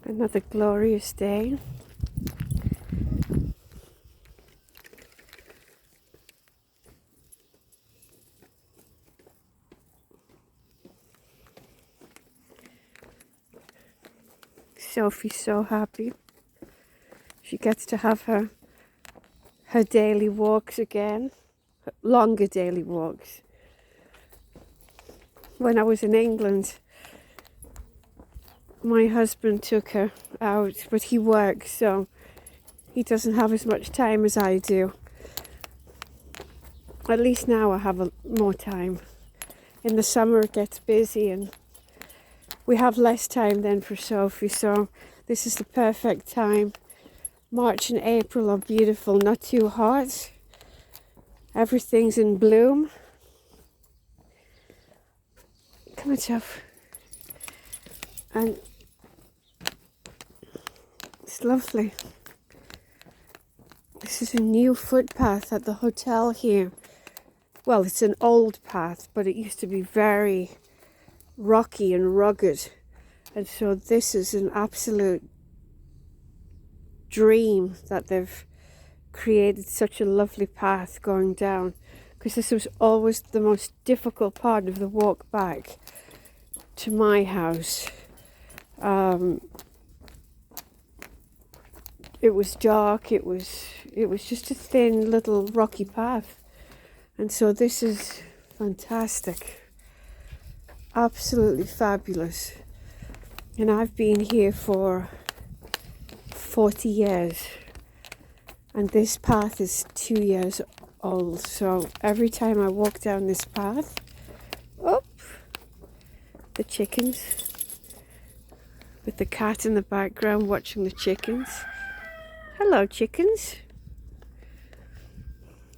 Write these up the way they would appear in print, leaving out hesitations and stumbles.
Another glorious day. Sophie's so happy. She gets to have her daily walks again, longer daily walks. When I was in England, my husband took her out, but he works, so he doesn't have as much time as I do. At least now I have more time. In the summer it gets busy and we have less time then for Sophie, so this is the perfect time. March and April are beautiful, not too hot. Everything's in bloom. Come on, Soph. And it's lovely. This is a new footpath at the hotel here. Well, it's an old path, but it used to be very rocky and rugged. And so this is an absolute dream that they've created such a lovely path going down, because this was always the most difficult part of the walk back to my house. It was dark, it was just a thin little rocky path, and so this is fantastic, absolutely fabulous. And I've been here for 40 years and this path is 2 years old, so every time I walk down this path, the chickens, with the cat in the background watching the chickens. Hello, chickens.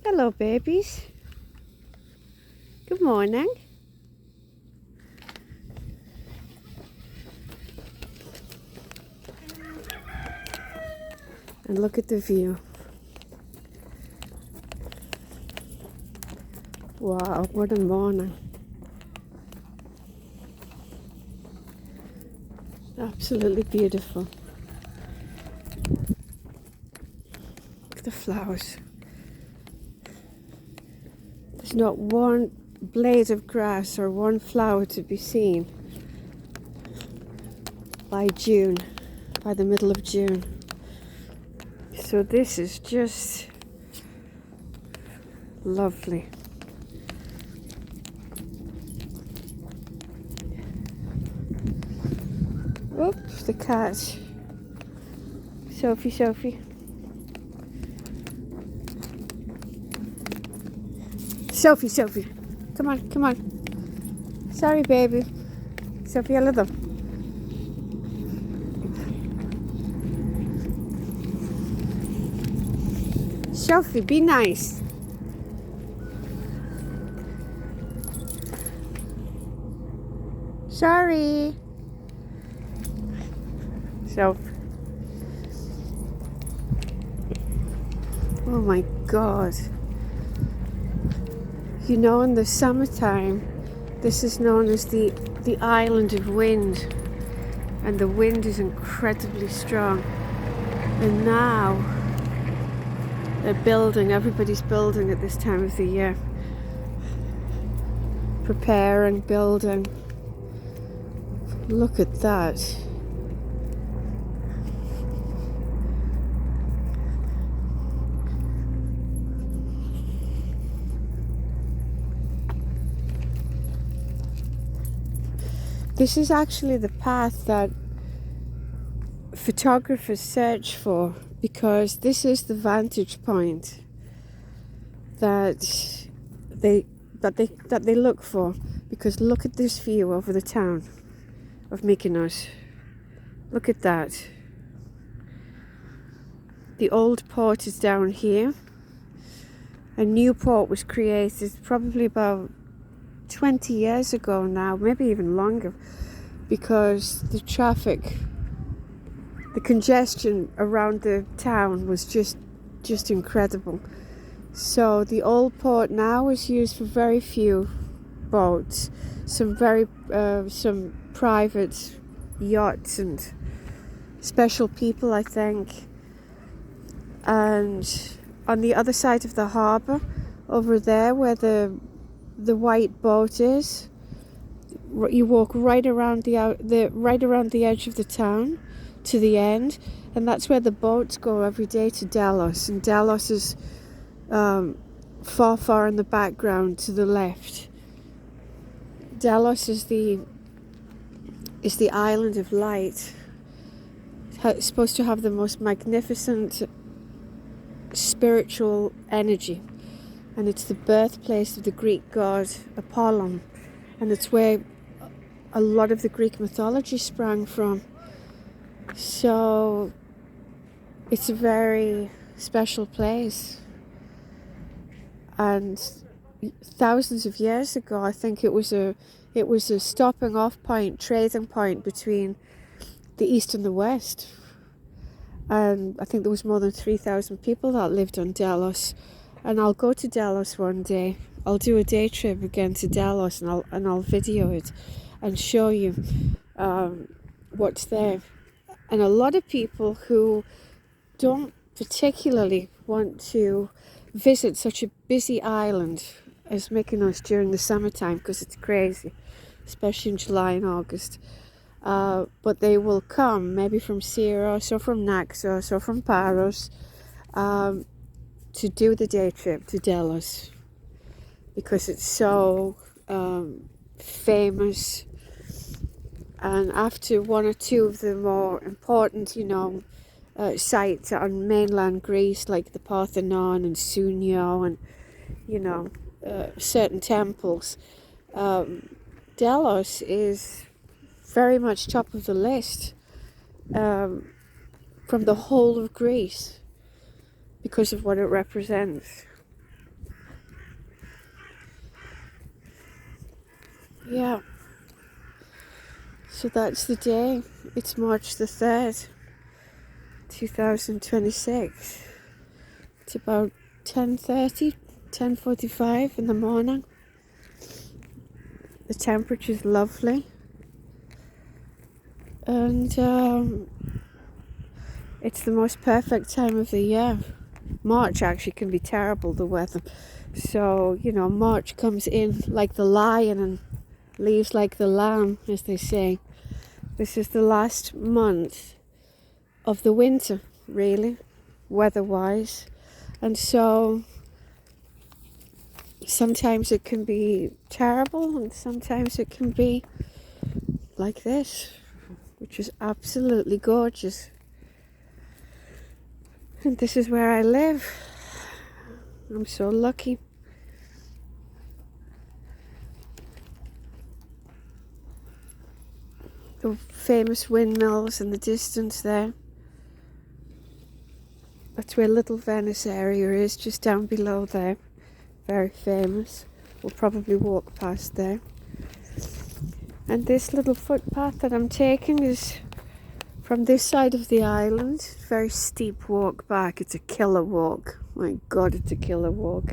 Hello, babies. Good morning. And look at the view. Wow, what a morning. Absolutely beautiful. Look at the flowers. There's not one blade of grass or one flower to be seen by June, by the middle of June. So this is just lovely. Oops, the cat. Sophie. Sophie. Come on. Sorry, baby. Sophie, hello them. Sophie, be nice. Sorry. Oh my God. You know, in the summertime, this is known as the island of wind, and the wind is incredibly strong. And now everybody's building at this time of the year, preparing, building. Look at that. This is actually the path that photographers search for, because this is the vantage point that they look for. Because look at this view over the town of Mykonos. Look at that. The old port is down here. A new port was created probably about 20 years ago now, maybe even longer, because the traffic, the congestion around the town was just incredible. So the old port now is used for very few boats, some private yachts and special people, I think. And on the other side of the harbour, over there where the white boat is, you walk right around the edge of the town to the end, and that's where the boats go every day to Delos. And Delos is far in the background to the left. Delos is the island of light. It's supposed to have the most magnificent spiritual energy, and it's the birthplace of the Greek god Apollon, and it's where a lot of the Greek mythology sprang from. So it's a very special place, and thousands of years ago I think it was a stopping off point, trading point between the east and the west. And I think there was more than 3,000 people that lived on Delos. And I'll go to Delos one day. I'll do a day trip again to Delos, and I'll video it and show you what's there. And a lot of people who don't particularly want to visit such a busy island as Mykonos during the summertime, because it's crazy, especially in July and August. But they will come maybe from Syros or from Naxos or from Paros to do the day trip to Delos, because it's so famous. And after one or two of the more important, sites on mainland Greece, like the Parthenon and Sunio and, certain temples, Delos is very much top of the list from the whole of Greece because of what it represents. Yeah. So that's the day. It's March the 3rd, 2026. It's about 10:30, 10:45 in the morning. The temperature's lovely. And it's the most perfect time of the year. March actually can be terrible, the weather. So, March comes in like the lion and leaves like the lamb, as they say. This is the last month of the winter, really, weather-wise. And so sometimes it can be terrible, and sometimes it can be like this, which is absolutely gorgeous. And this is where I live. I'm so lucky. The famous windmills in the distance there. That's where Little Venice area is, just down below there. Very famous. We'll probably walk past there. And this little footpath that I'm taking is from this side of the island. Very steep walk back. It's a killer walk. My God, it's a killer walk.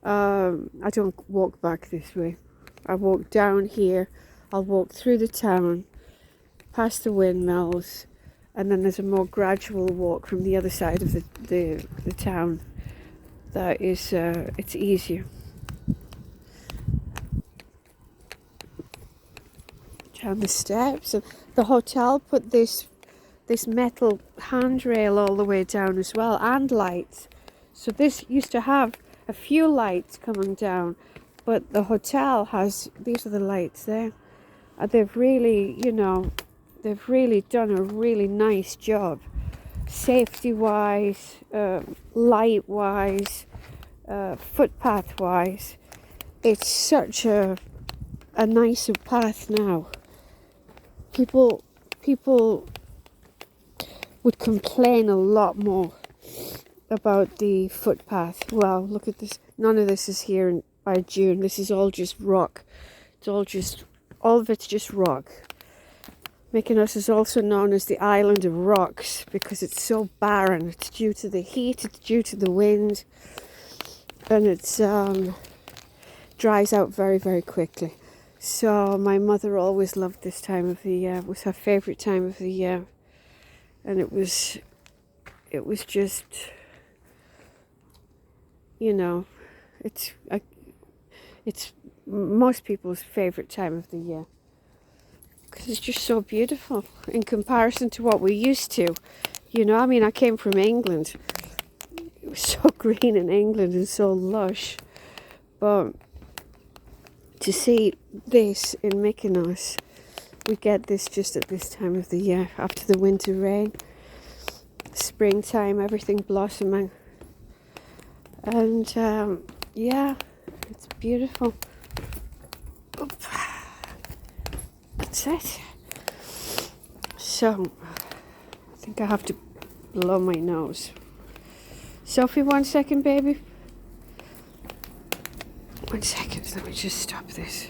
I don't walk back this way. I walk down here. I'll walk through the town, past the windmills, and then there's a more gradual walk from the other side of the town. That is, it's easier. Down the steps, and the hotel put this metal handrail all the way down as well, and lights. So this used to have a few lights coming down, but the hotel has, these are the lights there. They've really, they've really done a really nice job, safety-wise, light-wise, footpath-wise. It's such a nicer path now. People would complain a lot more about the footpath. Well, look at this. None of this is here by June. This is all just rock. All of it's just rock. Mykonos is also known as the island of rocks because it's so barren. It's due to the heat, it's due to the wind, and it's dries out very, very quickly. So my mother always loved this time of the year. It was her favourite time of the year. and it was just, you know, it's most people's favorite time of the year because it's just so beautiful in comparison to what we're used to. You know, I mean, I came from England. It was so green in England and so lush, but to see this in Mykonos, we get this just at this time of the year, after the winter rain, springtime, everything blossoming, and yeah, it's beautiful. Oop. That's it. So I think I have to blow my nose. Sophie, 1 second, baby. 1 second, let me just stop this.